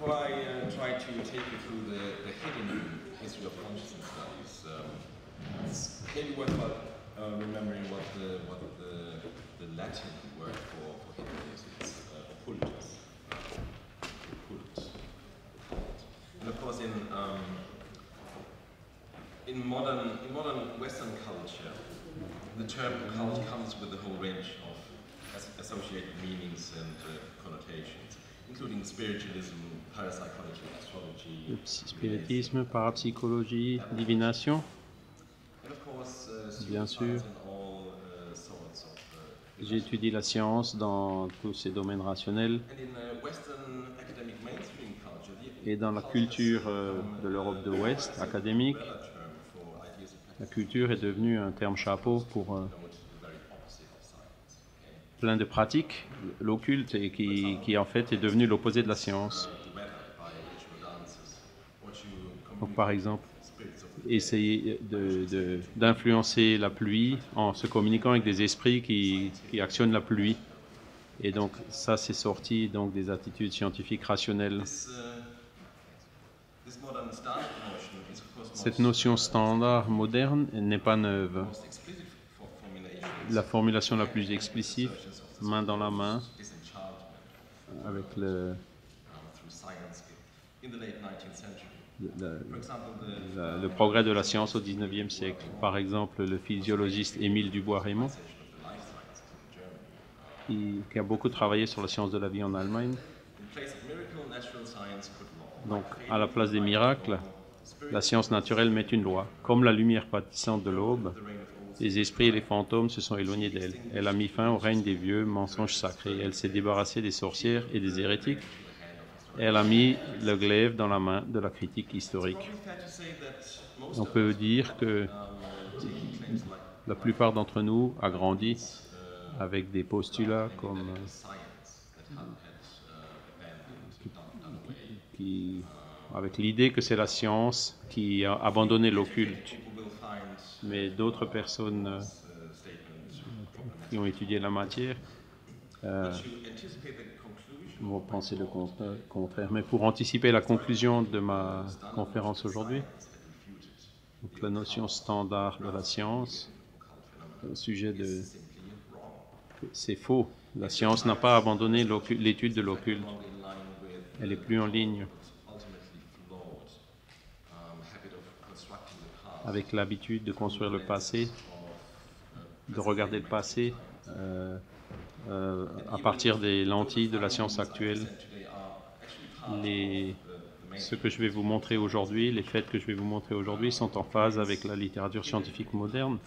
before I try to take you through the hidden history of consciousness studies, it's maybe worthwhile remembering what the Latin word for hidden is. It's occultus. Occult. And of course, in modern Western culture, the term occult comes with a whole range of associated meanings and connotations, including spiritualism, parapsychology, astrology, spiritisme, parapsychologie, divination, and of course, bien sûr. all sorts of J'ai étudié la science dans tous ces domaines rationnels. and in Western academic mainstream culture, Et dans la culture de l'Europe de l'Ouest, académique, la culture est devenue un terme chapeau pour plein de pratiques, l'occulte, et qui en fait est devenu l'opposé de la science. Donc par exemple, essayer d'influencer la pluie en se communiquant avec des esprits qui actionnent la pluie. Et donc ça, c'est sorti donc des attitudes scientifiques rationnelles. Cette notion standard moderne n'est pas neuve. La formulation la plus explicite, main dans la main, avec le progrès de la science au XIXe siècle. Par exemple, le physiologiste Émile Dubois-Raymond, qui a beaucoup travaillé sur la science de la vie en Allemagne. Donc, à la place des miracles, la science naturelle met une loi. Comme la lumière pâtissante de l'aube, les esprits et les fantômes se sont éloignés d'elle. Elle a mis fin au règne des vieux mensonges sacrés. Elle s'est débarrassée des sorcières et des hérétiques. Elle a mis le glaive dans la main de la critique historique. On peut dire que la plupart d'entre nous a grandi avec des postulats comme avec l'idée que c'est la science qui a abandonné l'occulte. Mais d'autres personnes qui ont étudié la matière vont penser le contraire. Mais pour anticiper la conclusion de ma conférence aujourd'hui, donc la notion standard de la science, au sujet de... C'est faux. La science n'a pas abandonné l'étude de l'occulte. Elle n'est plus en ligne avec l'habitude de construire le passé, de regarder le passé à partir des lentilles de la science actuelle. Ce que je vais vous montrer aujourd'hui, les faits que je vais vous montrer aujourd'hui sont en phase avec la littérature scientifique moderne,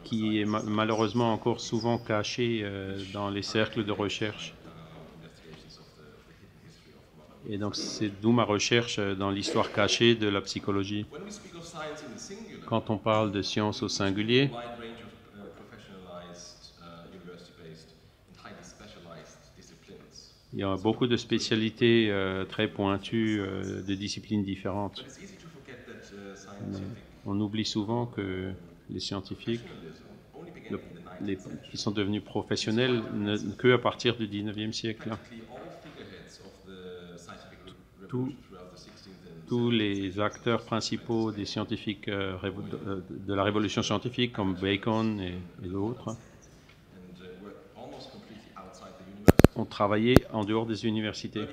qui est malheureusement encore souvent cachée dans les cercles de recherche. Et donc c'est d'où ma recherche dans l'histoire cachée de la psychologie. Quand on parle de science au singulier, il y a beaucoup de spécialités très pointues de disciplines différentes. Mais on oublie souvent que les scientifiques qui sont devenus professionnels que à partir du XIXe siècle. Tous les acteurs principaux des scientifiques de la révolution scientifique, comme Bacon et d'autres, ont travaillé en dehors des universités.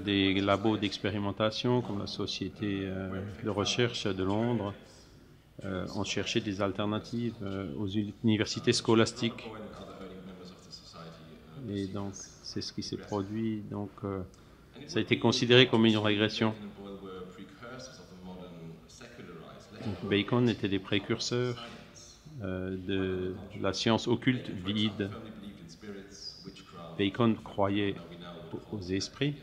Des labos d'expérimentation, comme la Société de recherche de Londres, ont cherché des alternatives aux universités scolastiques. Et donc, c'est ce qui s'est produit. Donc, ça a été considéré comme une régression. Donc, Bacon était des précurseurs de la science occulte vide. Bacon croyait aux esprits,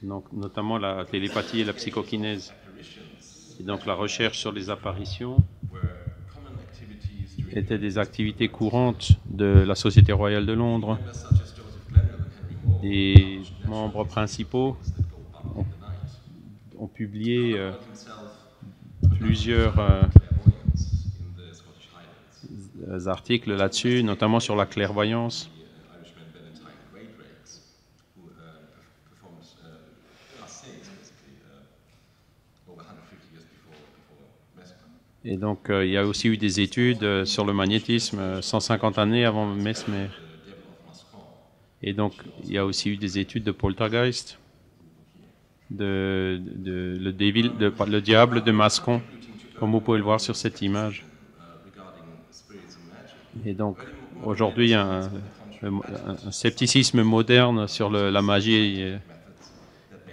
donc notamment la télépathie et la psychokinèse. Et donc la recherche sur les apparitions étaient des activités courantes de la Société royale de Londres. Des membres principaux ont publié plusieurs articles là-dessus, notamment sur la clairvoyance. Et donc, il y a aussi eu des études sur le magnétisme 150 années avant Mesmer. Et donc, il y a aussi eu des études de poltergeist, le diable de Mascon, comme vous pouvez le voir sur cette image. Et donc, aujourd'hui, il y a un scepticisme moderne sur la magie,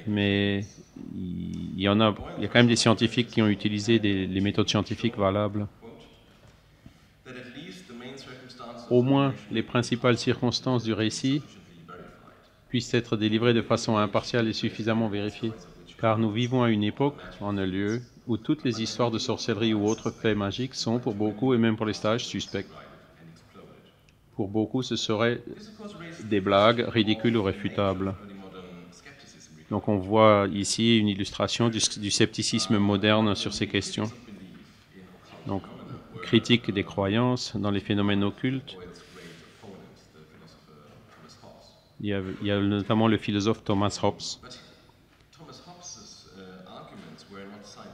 mais il y a quand même des scientifiques qui ont utilisé les méthodes scientifiques valables. Au moins, les principales circonstances du récit puissent être délivrées de façon impartiale et suffisamment vérifiées, car nous vivons à une époque, en un lieu, où toutes les histoires de sorcellerie ou autres faits magiques sont, pour beaucoup, et même pour les sages, suspectes. Pour beaucoup, ce seraient des blagues ridicules ou réfutables. Donc on voit ici une illustration du scepticisme moderne sur ces questions. Donc, critique des croyances dans les phénomènes occultes. Il y a notamment le philosophe Thomas Hobbes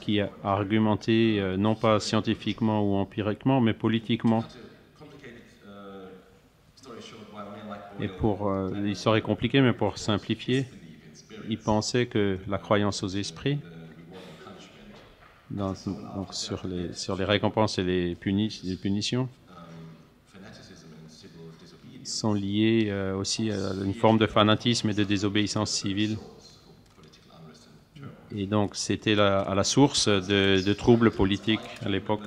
qui a argumenté non pas scientifiquement ou empiriquement, mais politiquement. Et l'histoire est compliquée, mais pour simplifier, il pensait que la croyance aux esprits, donc sur les récompenses et les punitions, sont liées aussi à une forme de fanatisme et de désobéissance civile. Et donc c'était à la source de troubles politiques à l'époque.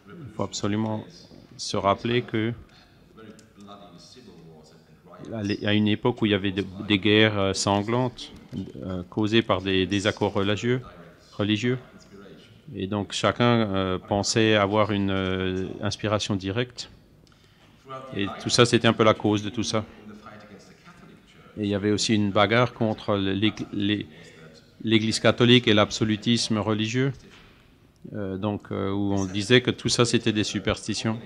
Il faut absolument se rappeler que à une époque où il y avait des guerres sanglantes causées par des désaccords religieux, et donc chacun pensait avoir une inspiration directe, et tout ça c'était un peu la cause de tout ça. Et il y avait aussi une bagarre contre l'Église catholique et l'absolutisme religieux, où on disait que tout ça c'était des superstitions.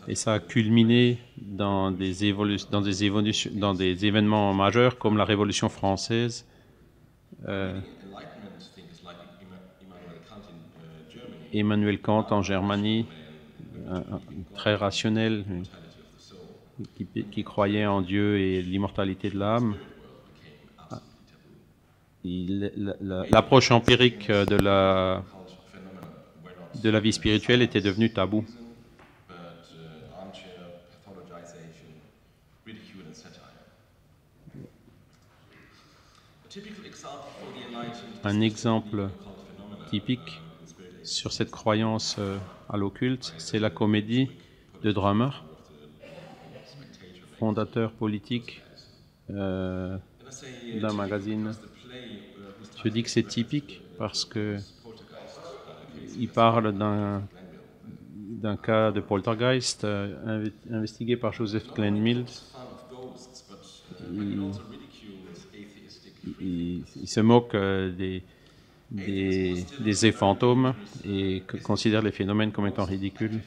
Et ça a culminé dans des événements majeurs comme la Révolution française, Emmanuel Kant en Germanie, très rationnel, qui croyait en Dieu et l'immortalité de l'âme. L'approche empirique de la vie spirituelle était devenue tabou. Un exemple typique sur cette croyance à l'occulte, c'est la comédie de Drummer, fondateur politique d'un magazine. Je dis que c'est typique parce que il parle d'un cas de poltergeist investigué par Joseph Glenn-Mills. Il se moque des fantômes et considère les phénomènes comme étant ridicules.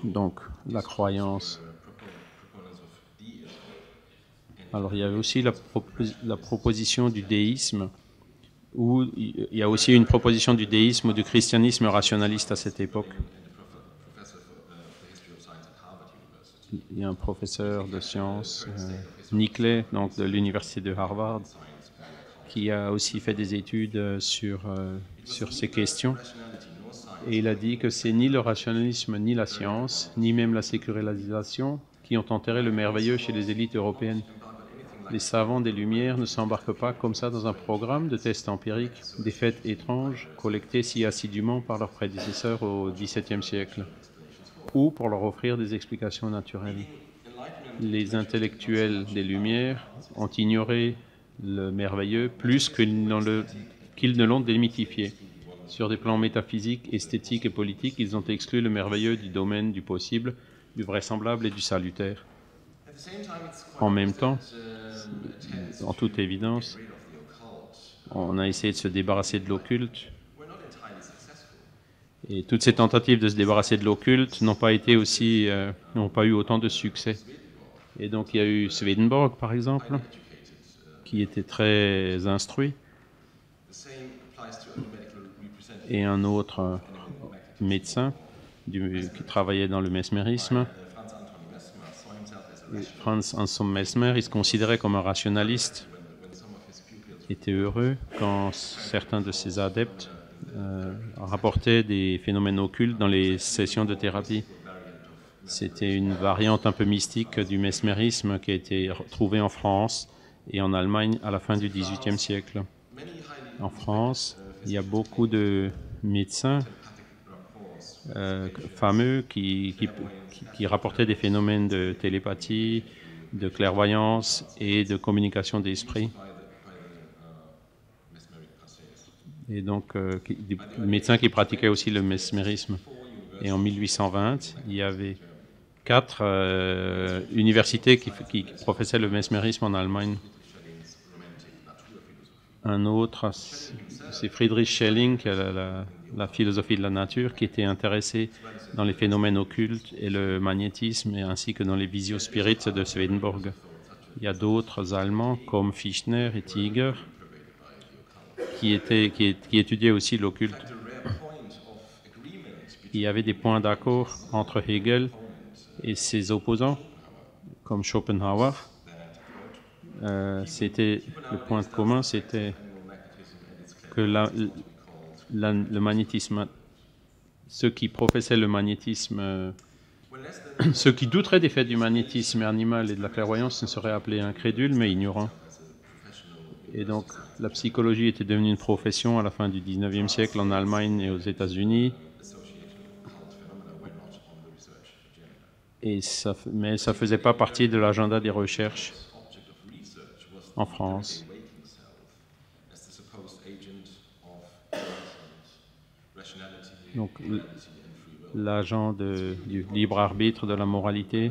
Donc, la croyance. Alors, il y avait aussi la proposition du déisme, où il y a aussi une proposition du déisme ou du christianisme rationaliste à cette époque. Il y a un professeur de sciences, Nickley, donc de l'université de Harvard, qui a aussi fait des études sur ces questions. Et il a dit que c'est ni le rationalisme, ni la science, ni même la sécularisation qui ont enterré le merveilleux chez les élites européennes. Les savants des Lumières ne s'embarquent pas comme ça dans un programme de tests empiriques, des faits étranges collectés si assidûment par leurs prédécesseurs au XVIIe siècle, ou pour leur offrir des explications naturelles. Les intellectuels des Lumières ont ignoré le merveilleux plus qu'ils ne l'ont démythifié. Sur des plans métaphysiques, esthétiques et politiques, ils ont exclu le merveilleux du domaine du possible, du vraisemblable et du salutaire. En même temps, en toute évidence, on a essayé de se débarrasser de l'occulte. Et toutes ces tentatives de se débarrasser de l'occulte n'ont pas eu autant de succès. Et donc il y a eu Swedenborg, par exemple, qui était très instruit, et un autre médecin qui travaillait dans le mesmérisme. Et Franz Anselm Mesmer, il se considérait comme un rationaliste, était heureux quand certains de ses adeptes rapportaient des phénomènes occultes dans les sessions de thérapie. C'était une variante un peu mystique du mesmérisme qui a été trouvée en France et en Allemagne à la fin du XVIIIe siècle. En France, il y a beaucoup de médecins fameux qui rapportaient des phénomènes de télépathie, de clairvoyance et de communication d'esprit. Et donc, des médecins qui pratiquaient aussi le mesmérisme. Et en 1820, il y avait 4 universités qui professaient le mesmérisme en Allemagne. Un autre, c'est Friedrich Schelling, qui a la philosophie de la nature, qui était intéressé dans les phénomènes occultes et le magnétisme, ainsi que dans les visio-spirites de Swedenborg. Il y a d'autres Allemands, comme Fichtner et Tiger, qui étudiaient aussi l'occulte. Il y avait des points d'accord entre Hegel et ses opposants, comme Schopenhauer. Le point commun, c'était que le magnétisme, ceux qui professaient le magnétisme, ceux qui douteraient des faits du magnétisme animal et de la clairvoyance ne seraient appelés incrédules, mais ignorants. Et donc, la psychologie était devenue une profession à la fin du XIXe siècle en Allemagne et aux États-Unis. Mais ça ne faisait pas partie de l'agenda des recherches en France. Donc, l'agent du libre arbitre, de la moralité,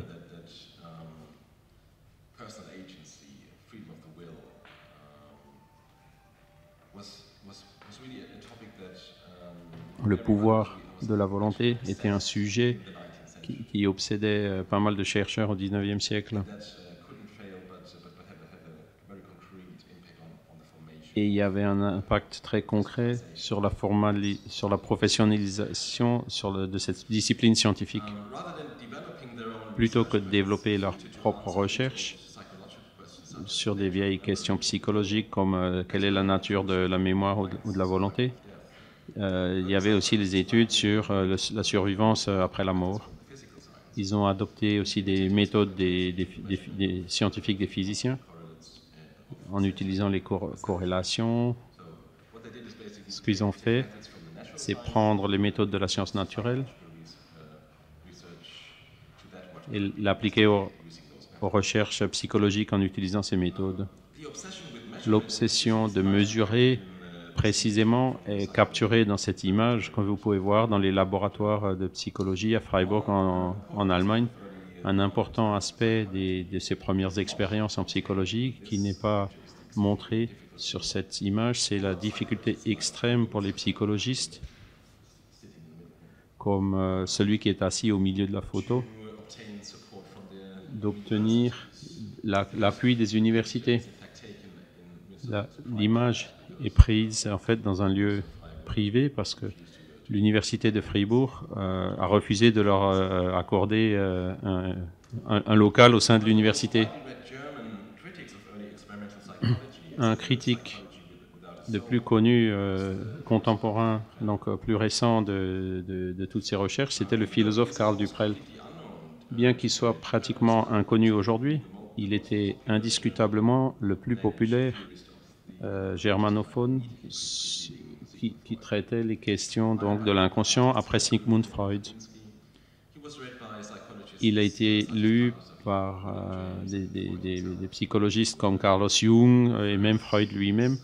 le pouvoir de la volonté était un sujet qui obsédait pas mal de chercheurs au XIXe siècle. Et il y avait un impact très concret sur la professionnalisation de cette discipline scientifique. Plutôt que de développer leur propre recherche sur des vieilles questions psychologiques comme quelle est la nature de la mémoire ou de la volonté, il y avait aussi les études sur la survivance après la mort. Ils ont adopté aussi des méthodes des scientifiques, des physiciens, en utilisant les corrélations. Ce qu'ils ont fait, c'est prendre les méthodes de la science naturelle et l'appliquer aux recherches psychologiques en utilisant ces méthodes. L'obsession de mesurer précisément est capturée dans cette image que vous pouvez voir dans les laboratoires de psychologie à Freiburg en Allemagne. Un important aspect de ces premières expériences en psychologie qui n'est pas montré sur cette image, c'est la difficulté extrême pour les psychologistes, comme celui qui est assis au milieu de la photo, d'obtenir l'appui des universités. L'image est prise en fait dans un lieu privé parce que l'université de Fribourg a refusé de leur accorder un local au sein de l'université. Un critique de plus connu, contemporain, donc plus récent de toutes ces recherches, c'était le philosophe Karl Duprel. Bien qu'il soit pratiquement inconnu aujourd'hui, il était indiscutablement le plus populaire germanophone qui traitait les questions donc, de l'inconscient après Sigmund Freud. Il a été lu par des psychologistes comme Carlos Jung et même Freud lui-même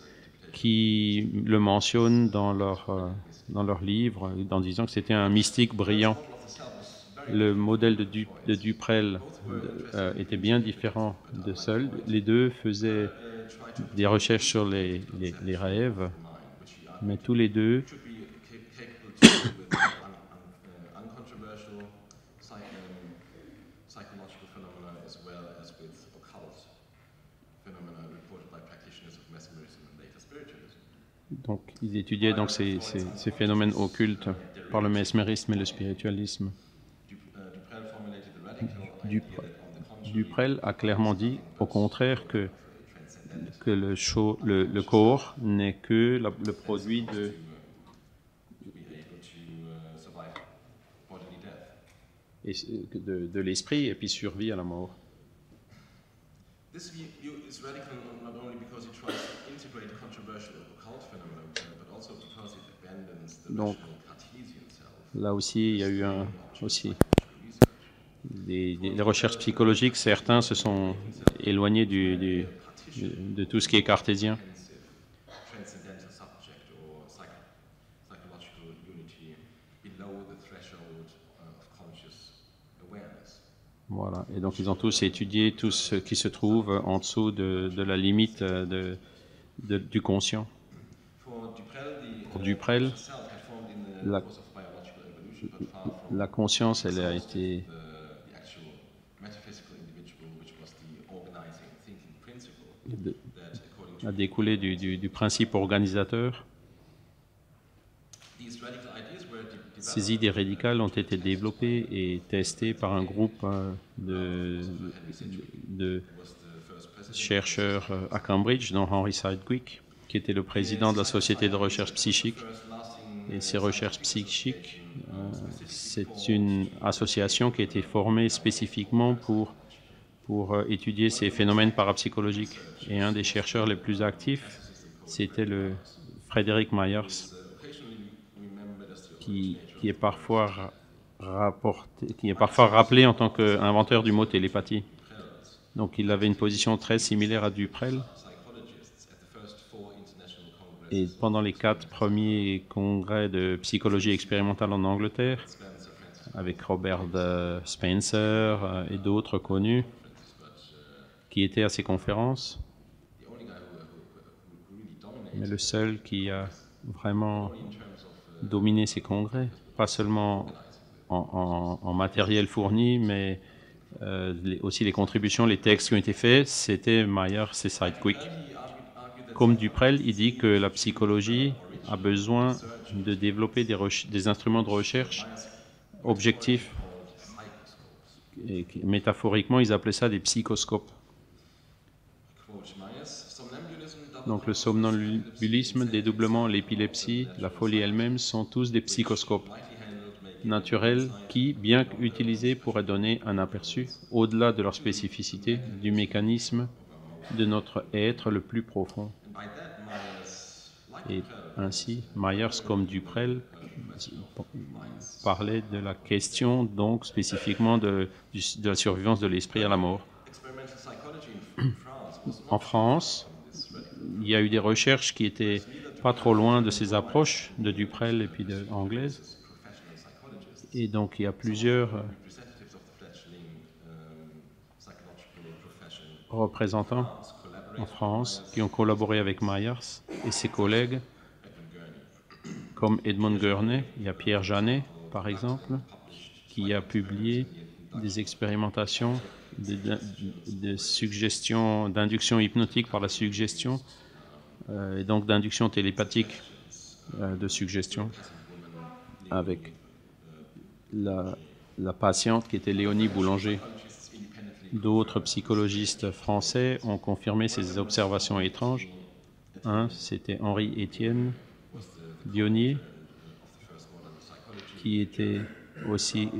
qui le mentionnent dans leurs livres en disant que c'était un mystique brillant. Le modèle de Duprel était bien différent de Seul. Les deux faisaient des recherches sur les rêves, mais tous les deux as well as with occult phenomena reported by practitioners of mesmerism and later spiritualism. Donc, ils étudiaient donc ces phénomènes occultes par le mesmérisme et le spiritualisme. Duprel formulated the radical Du- idea that on the contrary, Duprel a clairement dit, au contraire, que le corps n'est que le produit to be able to survive bodily death. de l'esprit et puis survit à la mort. This view is radical not only because it tries to integrate controversial occult phenomena, but also because it abandons the Donc, rational Cartesian self. Là aussi, il y a eu des recherches psychologiques. Certains se sont éloignés de tout ce qui est cartésien. Transcendental subject or psychological unity below the threshold of conscious awareness. Voilà. Et donc, ils ont tous étudié tout ce qui se trouve en dessous de la limite du conscient. For Duprel, Pour Duprel, self had formed in the la, course of biological evolution, but far from la conscience, elle a été the actual metaphysical individual, which was the organizing thinking principle de- that, according to a découlé du principe organisateur. these radical ideas, were Ces idées radicales ont été développées et testées par un groupe de was the first president chercheurs à Cambridge, dont Henry Sidgwick, qui était le président de la Société de recherche psychique. first lasting Et ces recherches psychiques, c'est une association qui a été formée spécifiquement pour étudier ces phénomènes parapsychologiques. Et un des chercheurs les plus actifs, c'était le Frederick Myers, qui est parfois rappelé en tant qu'inventeur du mot télépathie. Donc il avait une position très similaire à Duprel. psychologists at the first 4 international congress Et pendant les 4 premiers congrès de psychologie expérimentale en Angleterre, Spencer Francis avec Robert Spencer et d'autres connus qui étaient à ces conférences, the only guy who really dominated mais le seul qui a vraiment in terms of dominé ces congrès, pas seulement en matériel fourni, mais aussi les contributions, les textes qui ont été faits, c'était Myers et Sidgwick. Comme Duprel, il dit que la psychologie a besoin de développer des instruments de recherche objectifs. Et métaphoriquement, ils appelaient ça des psychoscopes. quote Myers, somnambulism does Donc le somnambulisme, dédoublement, l'épilepsie, la folie elle-même sont tous des psychoscopes naturels qui, bien qu'utilisés, pourraient donner un aperçu, au-delà de leur spécificité, du mécanisme de notre être le plus profond. by that Myers, like Et ainsi, Myers comme Duprel parlait de la question donc spécifiquement de la survivance de l'esprit à la mort. experimental psychology in France was En France, il y a eu des recherches qui étaient pas trop loin de ces approches de Duprel et puis de anglaises. professional psychologists, Et donc il y a plusieurs representatives of the fledgling psychological profession représentants en France qui ont collaboré avec Myers et ses collègues, comme Edmund Gurney. Il y a Pierre Janet, par exemple, qui a publié des expérimentations de suggestion, d'induction hypnotique par la suggestion, et donc d'induction télépathique de suggestion, avec la patiente qui était Léonie Boulanger. D'autres psychologistes français ont confirmé ces observations étranges. Un, c'était Henri Étienne Dionnier, qui était aussi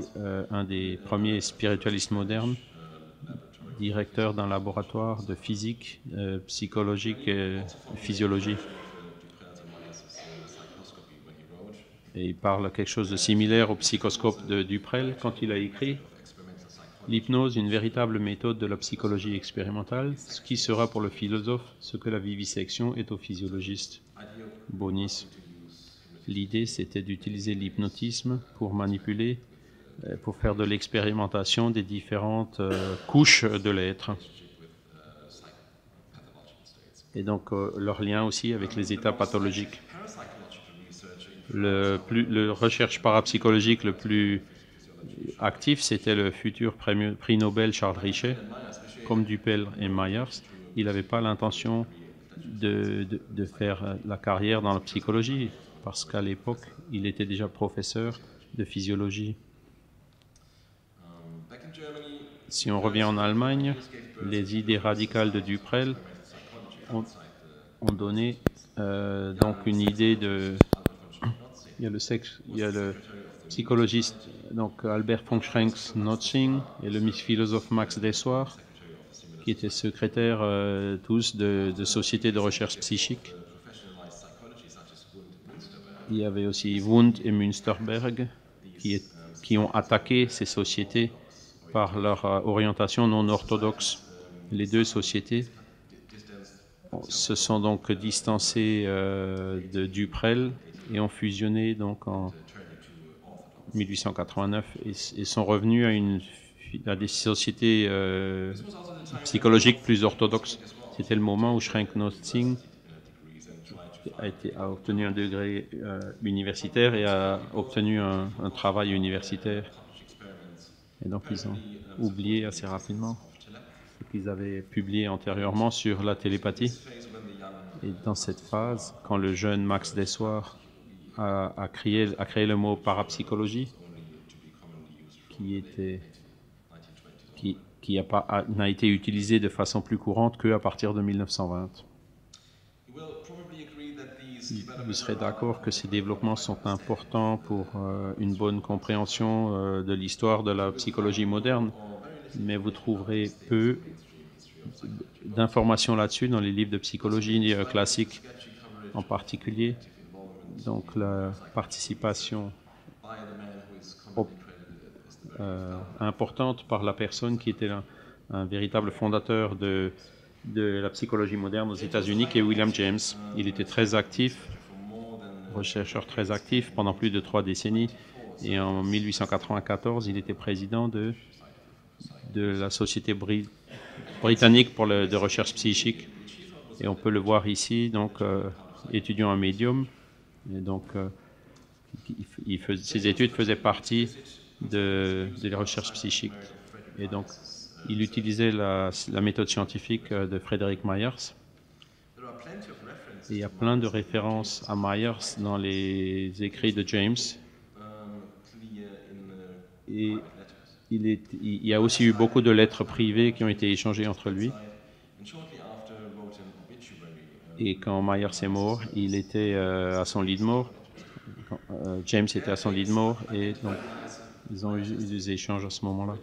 un des premiers spiritualistes modernes, directeur d'un laboratoire de physique, psychologique et physiologie. Et il parle quelque chose de similaire au psychoscope de Duprel quand il a écrit « L'hypnose, une véritable méthode de la psychologie expérimentale, ce qui sera pour le philosophe ce que la vivisection est au physiologiste. » Bonis. L'idée, c'était d'utiliser l'hypnotisme pour manipuler, pour faire de l'expérimentation des différentes couches de l'être. Et donc, leur lien aussi avec les états pathologiques. Le recherche parapsychologique le plus actifs, c'était le futur prix Nobel Charles Richet, comme Duppel et Myers. Il n'avait pas l'intention de faire la carrière dans la psychologie, parce qu'à l'époque, il était déjà professeur de physiologie. Si on revient en Allemagne, les idées radicales de Duprel ont donné donc une idée de... Il y a le psychologiste donc Albert von Schrenck-Notzing et le philosophe Max Dessoir, qui étaient secrétaires tous de sociétés de recherche psychique. Il y avait aussi Wundt et Münsterberg qui ont attaqué ces sociétés par leur orientation non orthodoxe. Les deux sociétés se sont donc distancées de Duprel et ont fusionné donc en 1889 et sont revenus à des sociétés psychologiques plus orthodoxes. C'était le moment où Schrenck-Notzing a obtenu un degré universitaire et a obtenu un travail universitaire. Et donc ils ont oublié assez rapidement ce qu'ils avaient publié antérieurement sur la télépathie. Et dans cette phase, quand le jeune Max Dessoir a créé le mot parapsychologie, qui n'a été utilisé de façon plus courante qu'à partir de 1920. Vous serez d'accord que ces développements sont importants pour une bonne compréhension de l'histoire de la psychologie moderne, mais vous trouverez peu d'informations là-dessus dans les livres de psychologie classiques en particulier. Donc la participation importante par la personne qui était un véritable fondateur de la psychologie moderne aux États-Unis, qui est William James. Il était très actif, chercheur très actif pendant plus de 3 décennies, et en 1894, il était président de la Société britannique de recherche psychique, et on peut le voir ici, donc étudiant un médium, et donc ses études faisaient partie de la recherche psychique, et donc il utilisait la méthode scientifique de Frederick Myers. Et il y a plein de références à Myers dans les écrits de James. Et il y a aussi eu beaucoup de lettres privées qui ont été échangées entre lui. Et quand Myers est mort, il était à son lit de mort. James était à son lit de mort, et donc ils ont eu des échanges à ce moment-là.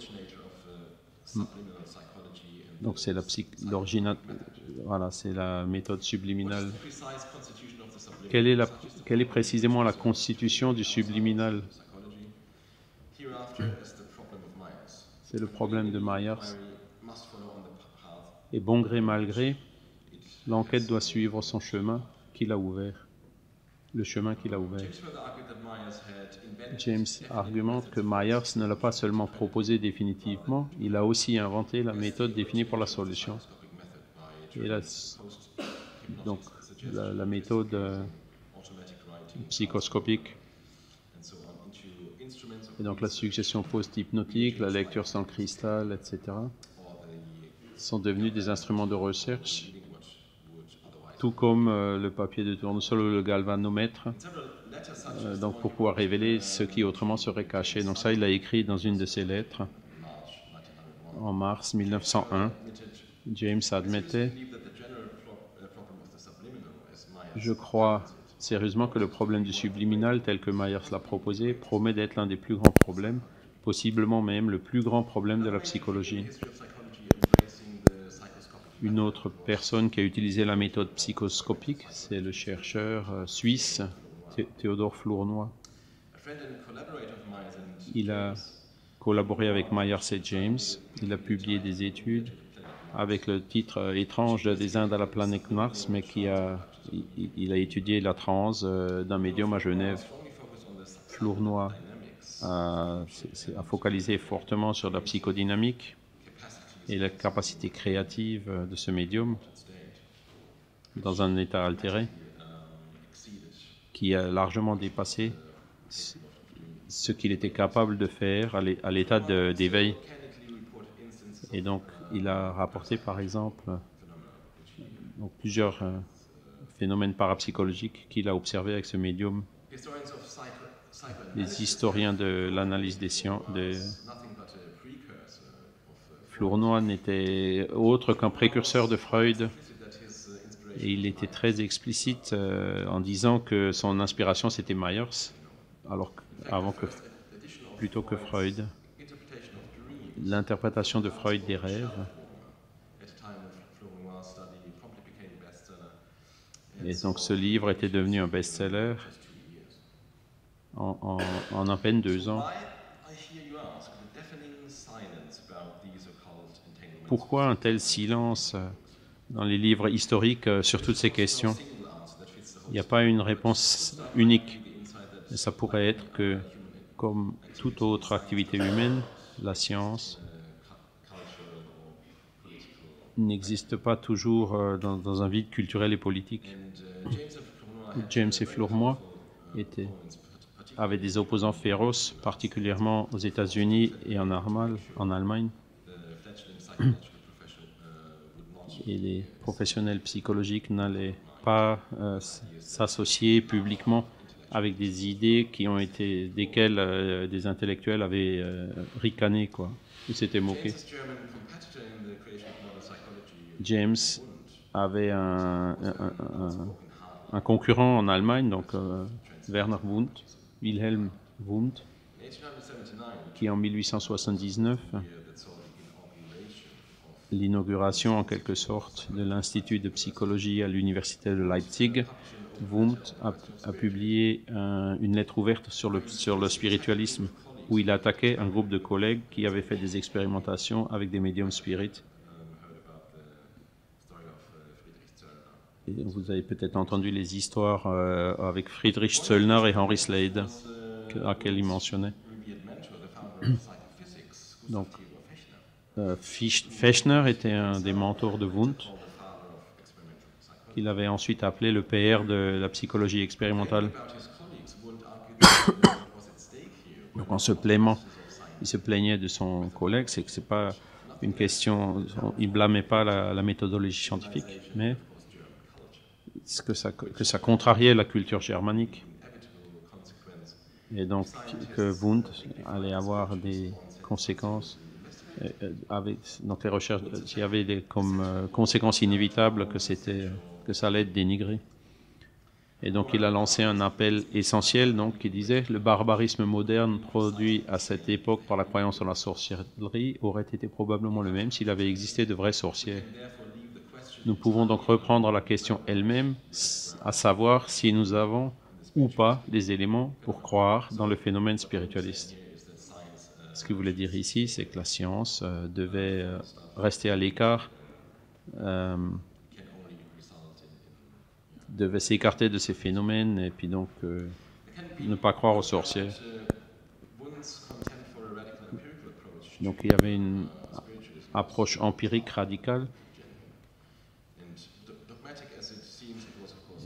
Donc c'est c'est la méthode subliminale. Quelle est précisément la constitution du subliminal? C'est le problème de Myers. Et bon gré mal gré, l'enquête doit suivre son chemin qu'il a ouvert. Le chemin qu'il a ouvert. James argumente que Myers ne l'a pas seulement proposé définitivement, il a aussi inventé la méthode définie pour la solution. Et donc la méthode psychoscopique, et donc la suggestion post-hypnotique, la lecture sans cristal, etc., sont devenus des instruments de recherche, tout comme le papier de tournesol ou le galvanomètre, donc pour pouvoir révéler ce qui autrement serait caché. Donc ça, il l'a écrit dans une de ses lettres en mars 1901. James admettait: je crois sérieusement que le problème du subliminal, tel que Myers l'a proposé, promet d'être l'un des plus grands problèmes, possiblement même le plus grand problème de la psychologie. Une autre personne qui a utilisé la méthode psychoscopique, c'est le chercheur suisse Théodore Flournoy. Il a collaboré avec Myers et James. Il a publié des études avec le titre étrange des Indes à la planète Mars, mais il a étudié la transe d'un médium à Genève. Flournoy a focalisé fortement sur la psychodynamique et la capacité créative de ce médium dans un état altéré qui a largement dépassé ce qu'il était capable de faire à l'état d'éveil. Et donc, il a rapporté, par exemple, donc, plusieurs phénomènes parapsychologiques qu'il a observés avec ce médium. Les historiens de l'analyse des sciences, Flournoy n'était autre qu'un précurseur de Freud, et il était très explicite en disant que son inspiration c'était Myers, plutôt que Freud. L'interprétation de Freud des rêves. Et donc ce livre était devenu un best-seller en à peine 2 ans. Pourquoi un tel silence dans les livres historiques sur toutes ces questions? Il n'y a pas une réponse unique. Et ça pourrait être que, comme toute autre activité humaine, la science n'existe pas toujours dans un vide culturel et politique. James et Flournoy avaient des opposants féroces, particulièrement aux États-Unis et en Allemagne. Et les professionnels psychologiques n'allaient pas s'associer publiquement avec des idées desquelles des intellectuels avaient ricané, quoi. Ils s'étaient moqués. James avait un concurrent en Allemagne, donc Wilhelm Wundt, qui en 1879, l'inauguration en quelque sorte de l'Institut de psychologie à l'université de Leipzig, Wundt a publié une lettre ouverte sur le spiritualisme, où il attaquait un groupe de collègues qui avaient fait des expérimentations avec des médiums spirites. Et vous avez peut-être entendu les histoires avec Friedrich Zöllner et Henry Slade, à quel il mentionnait. Donc, Fechner était un des mentors de Wundt, qu'il avait ensuite appelé le père de la psychologie expérimentale. Donc il se plaignait de son collègue, c'est que c'est pas une question, il blâmait pas la méthodologie scientifique, mais que ça contrariait la culture germanique. Et donc que Wundt allait avoir des conséquences. Donc les recherches, il y avait comme conséquence inévitable que ça allait être dénigré. Et donc il a lancé un appel essentiel, donc qui disait: le barbarisme moderne produit à cette époque par la croyance en la sorcellerie aurait été probablement le même s'il avait existé de vrais sorciers. Nous pouvons donc reprendre la question elle-même, à savoir si nous avons ou pas des éléments pour croire dans le phénomène spiritualiste. Ce qu'il voulait dire ici, c'est que la science devait rester à l'écart, devait s'écarter de ces phénomènes et puis donc ne pas croire aux sorciers. Donc il y avait une approche empirique radicale.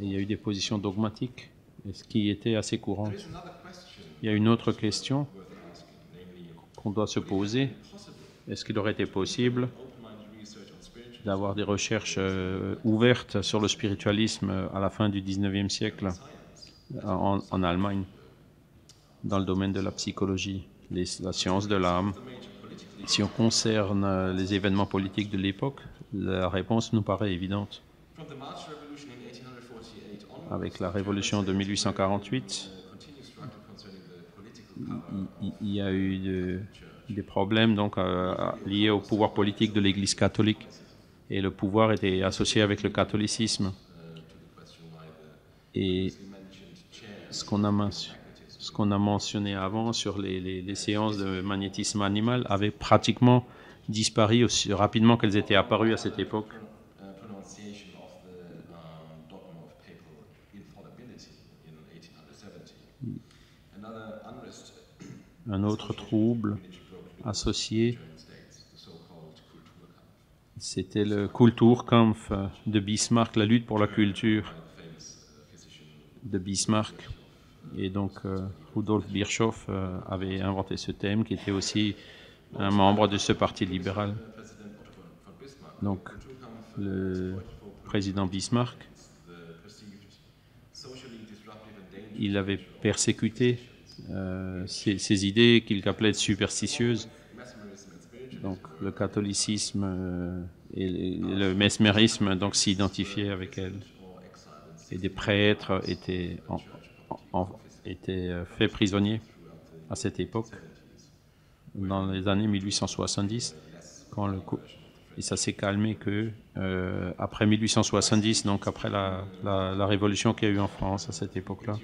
Et il y a eu des positions dogmatiques, ce qui était assez courant. Il y a une autre question qu'on doit se poser. Est-ce qu'il aurait été possible d'avoir des recherches ouvertes sur le spiritualisme à la fin du XIXe siècle en Allemagne, dans le domaine de la psychologie, la science de l'âme? Si on concerne les événements politiques de l'époque, la réponse nous paraît évidente. Avec la révolution de 1848, il y a eu des problèmes donc, liés au pouvoir politique de l'Église catholique. Et le pouvoir était associé avec le catholicisme. Et ce qu'on a mentionné avant sur les séances de magnétisme animal avait pratiquement disparu aussi rapidement qu'elles étaient apparues à cette époque. Un autre trouble associé, c'était le Kulturkampf de Bismarck, la lutte pour la culture de Bismarck. Et donc, Rudolf Virchow avait inventé ce thème, qui était aussi un membre de ce parti libéral. Donc, le président Bismarck, il avait persécuté ces idées qu'il appelait superstitieuses. Donc, le catholicisme et le mesmérisme donc s'identifiaient avec elles. Et des prêtres étaient faits prisonniers à cette époque, dans les années 1870, et ça s'est calmé que après 1870, donc après la révolution qu'il y a eu en France à cette époque-là.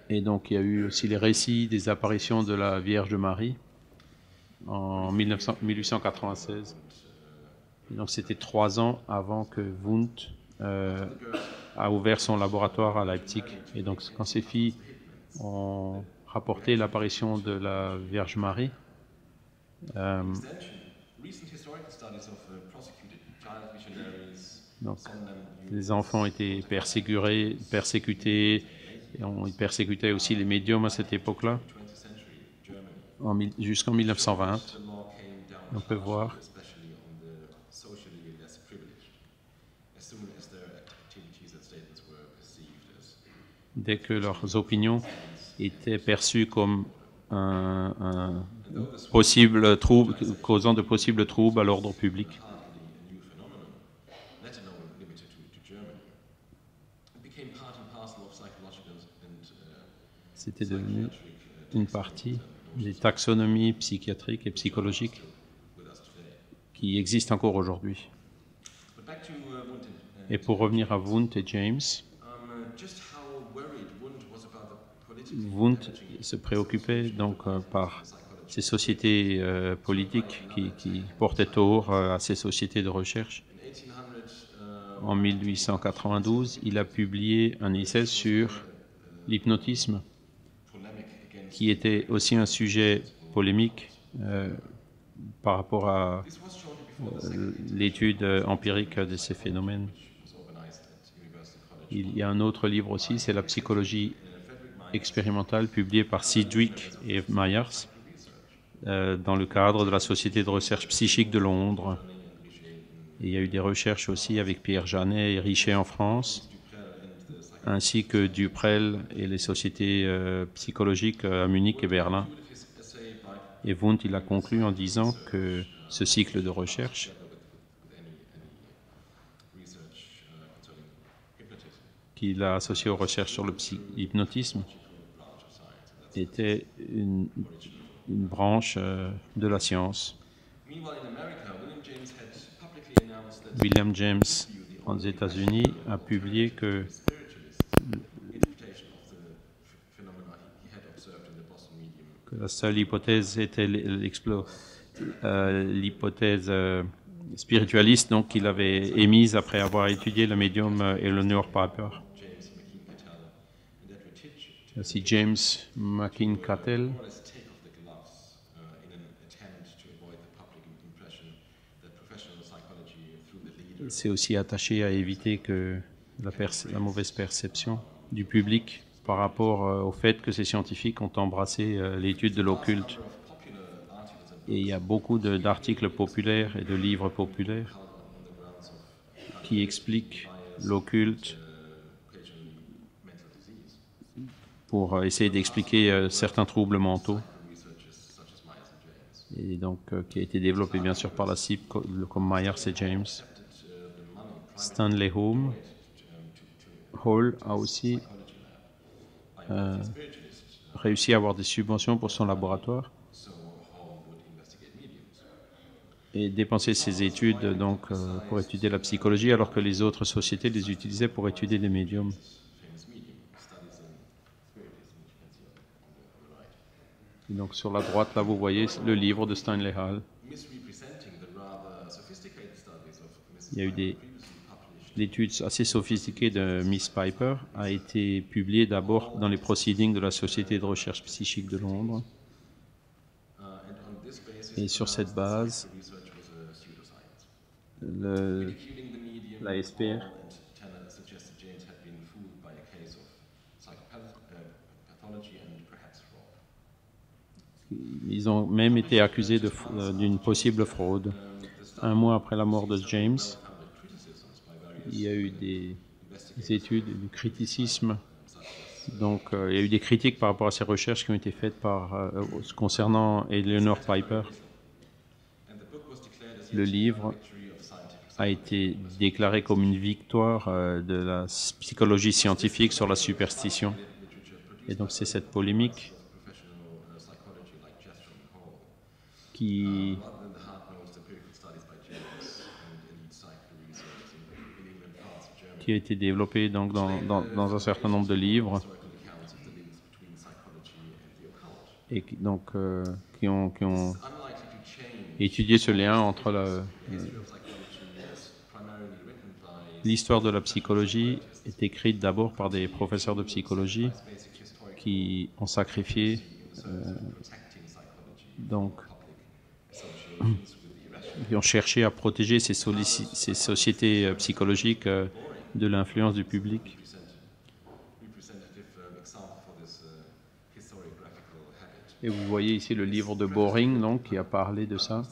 Et donc il y a eu aussi les récits des apparitions de la Vierge Marie en 1896. Et donc c'était 3 ans avant que Wundt a ouvert son laboratoire à Leipzig. Et donc quand ces filles ont rapporté l'apparition de la Vierge Marie, donc les enfants étaient persécutés, et ils persécutaient aussi les médiums à cette époque-là, jusqu'en 1920. On peut voir. Dès que leurs opinions étaient perçues comme un possible trouble, causant de possibles troubles à l'ordre public. C'était devenu une partie des taxonomies psychiatriques et psychologiques qui existent encore aujourd'hui. Et pour revenir à Wundt et James, Wundt se préoccupait donc par ces sociétés politiques qui portaient tort à ces sociétés de recherche. En 1892, il a publié un essai sur l'hypnotisme, qui était aussi un sujet polémique par rapport à l'étude empirique de ces phénomènes. Il y a un autre livre aussi, c'est La psychologie expérimentale, publié par Sidgwick et Myers dans le cadre de la Société de recherche psychique de Londres. Et il y a eu des recherches aussi avec Pierre Janet et Richet en France, ainsi que Duprel et les sociétés psychologiques à Munich et Berlin. Et Wundt, il a conclu en disant que ce cycle de recherche qu'il a associé aux recherches sur l'hypnotisme était une branche de la science. William James, aux États-Unis, a publié que la seule hypothèse était l'hypothèse spiritualiste, donc qu'il avait émise après avoir étudié le médium Eleanor Piper. Aussi James McIntyre s'est aussi attaché à éviter que la mauvaise perception du public par rapport au fait que ces scientifiques ont embrassé l'étude de l'occulte. Et il y a beaucoup d'articles populaires et de livres populaires qui expliquent l'occulte pour essayer d'expliquer certains troubles mentaux. Et donc, qui a été développé bien sûr par la CIP, comme Myers et James. Stanley Hall a aussi réussi à avoir des subventions pour son laboratoire et dépenser ses études donc, pour étudier la psychologie, alors que les autres sociétés les utilisaient pour étudier des médiums. Et donc sur la droite, là, vous voyez le livre de Stanley Hall. Il y a eu l'étude assez sophistiquée de Miss Piper a été publiée d'abord dans les Proceedings de la Société de recherche psychique de Londres. Et sur cette base, la SPR Ils ont même été accusés d'une possible fraude. Un mois après la mort de James, il y a eu des études, du criticisme. Donc, il y a eu des critiques par rapport à ces recherches qui ont été faites concernant Eleanor Piper. Le livre a été déclaré comme une victoire de la psychologie scientifique sur la superstition. Et donc, c'est cette polémique qui a été développée donc, dans un certain nombre de livres et qui ont étudié ce lien entre l'histoire de la psychologie est écrite d'abord par des professeurs de psychologie qui ont sacrifié qui ont cherché à protéger ces sociétés psychologiques de l'influence du public. Et vous voyez ici le livre de Boring, donc, qui a parlé de ça,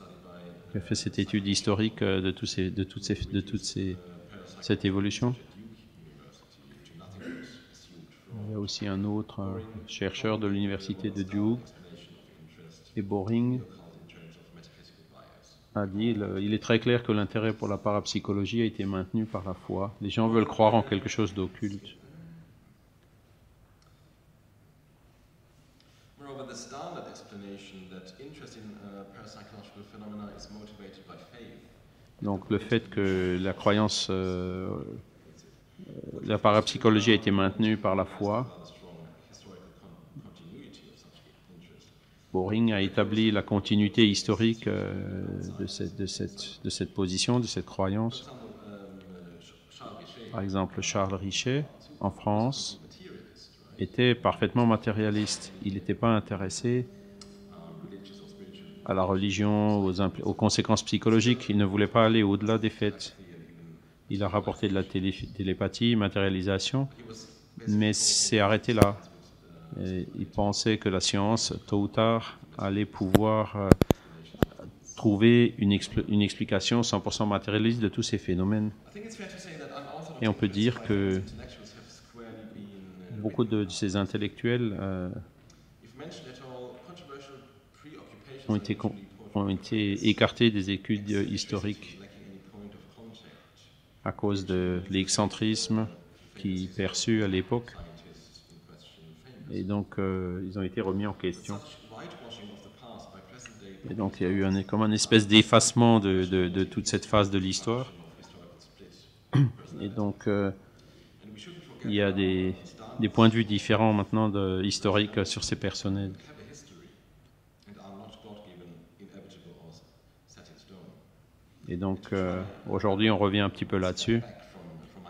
qui a fait cette étude historique de cette évolution. Il y a aussi un autre chercheur de l'université de Duke, et Boring a dit il est très clair que l'intérêt pour la parapsychologie a été maintenu par la foi. Les gens veulent croire en quelque chose d'occulte. Donc le fait que la croyance, la parapsychologie a été maintenue par la foi, Boring a établi la continuité historique de cette position, de cette croyance. Par exemple, Charles Richet, en France, était parfaitement matérialiste. Il n'était pas intéressé à la religion, aux conséquences psychologiques. Il ne voulait pas aller au-delà des faits. Il a rapporté de la télépathie, matérialisation, mais c'est arrêté là. Et il pensait que la science, tôt ou tard, allait pouvoir trouver une explication 100% matérialiste de tous ces phénomènes. Et on peut dire que beaucoup de ces intellectuels ont été écartés des études historiques à cause de l'excentrisme qui perçu à l'époque. Et donc, ils ont été remis en question. Et donc, il y a eu comme un espèce d'effacement de toute cette phase de l'histoire. Et donc, il y a des points de vue différents maintenant historiques sur ces personnels. Et donc, aujourd'hui, on revient un petit peu là-dessus.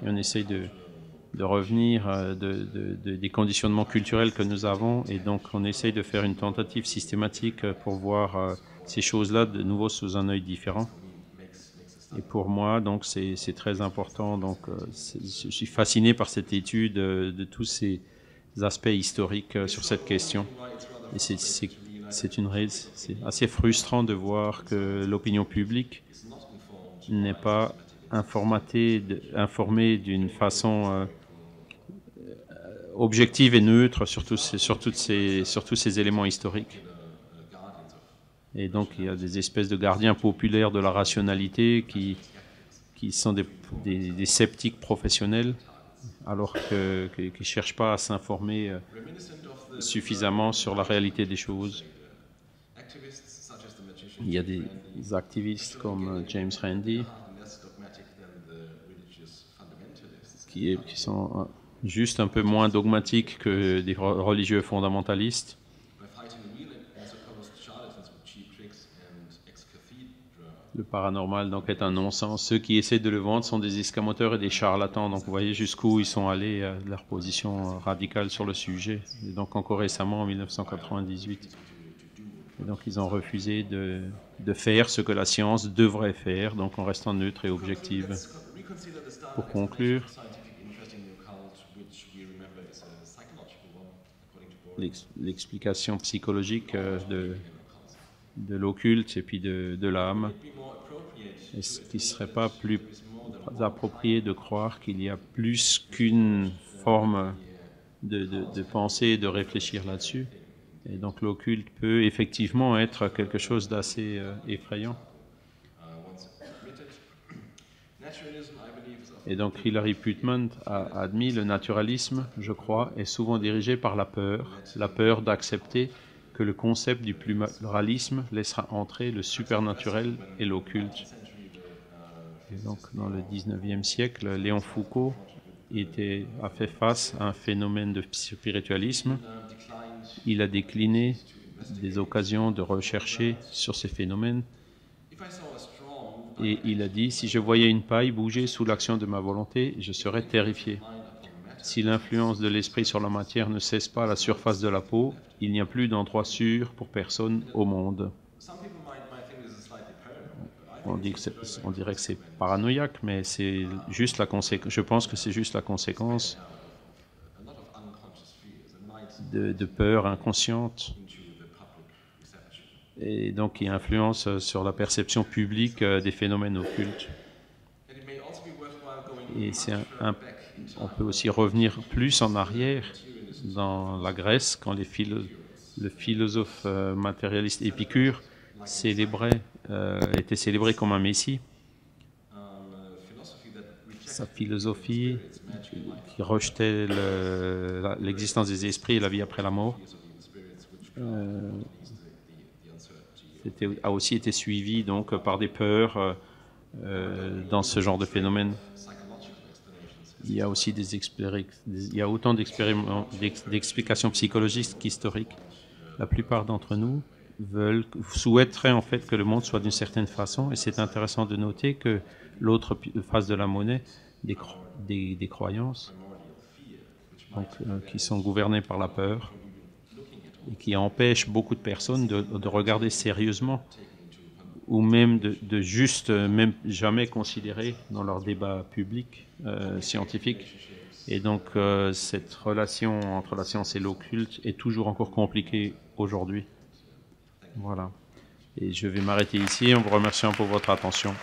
Et on essaye de revenir des conditionnements culturels que nous avons, et donc on essaye de faire une tentative systématique pour voir ces choses-là de nouveau sous un œil différent. Et pour moi, donc, c'est très important. Donc, je suis fasciné par cette étude de tous ces aspects historiques sur cette question. Et c'est assez frustrant de voir que l'opinion publique n'est pas informée d'une façon objective et neutre sur tous ces éléments historiques. Et donc, il y a des espèces de gardiens populaires de la rationalité qui sont des sceptiques professionnels, alors qu'ils ne cherchent pas à s'informer suffisamment sur la réalité des choses. Il y a des activistes comme James Randi qui sont juste un peu moins dogmatiques que des religieux fondamentalistes. Le paranormal donc est un non-sens. Ceux qui essaient de le vendre sont des escamoteurs et des charlatans. Donc vous voyez jusqu'où ils sont allés de leur position radicale sur le sujet. Et donc encore récemment, en 1998. Et donc ils ont refusé de faire ce que la science devrait faire, donc en restant neutre et objective. Pour conclure, l'explication psychologique de l'occulte et puis de l'âme. Est-ce qu'il ne serait pas plus approprié de croire qu'il y a plus qu'une forme de penser et de réfléchir là-dessus? Et donc l'occulte peut effectivement être quelque chose d'assez effrayant. Et donc Hilary Putman a admis le naturalisme, je crois, est souvent dirigé par la peur d'accepter que le concept du pluralisme laissera entrer le supernaturel et l'occulte. Et donc dans le 19e siècle, Léon Foucault a fait face à un phénomène de spiritualisme. Il a décliné des occasions de rechercher sur ces phénomènes. Et il a dit, si je voyais une paille bouger sous l'action de ma volonté, je serais terrifié. Si l'influence de l'esprit sur la matière ne cesse pas à la surface de la peau, il n'y a plus d'endroit sûr pour personne au monde. On dirait que c'est paranoïaque, mais c'est juste la conséquence. Je pense que c'est juste la conséquence de peurs inconscientes et donc qui influence sur la perception publique des phénomènes occultes. Et on peut aussi revenir plus en arrière dans la Grèce, quand le philosophe matérialiste Épicure était célébré comme un messie. Sa philosophie qui rejetait l'existence des esprits et la vie après la mort a aussi été suivi donc par des peurs dans ce genre de phénomène. Il y a aussi il y a autant d'explications psychologiques qu'historiques. La plupart d'entre nous souhaiteraient en fait que le monde soit d'une certaine façon, et c'est intéressant de noter que l'autre face de la monnaie, des croyances donc, qui sont gouvernées par la peur et qui empêchent beaucoup de personnes de regarder sérieusement ou même de juste même jamais considérer dans leur débat public scientifique. Et donc cette relation entre la science et l'occulte est toujours encore compliquée aujourd'hui. Voilà. Et je vais m'arrêter ici en vous remerciant pour votre attention.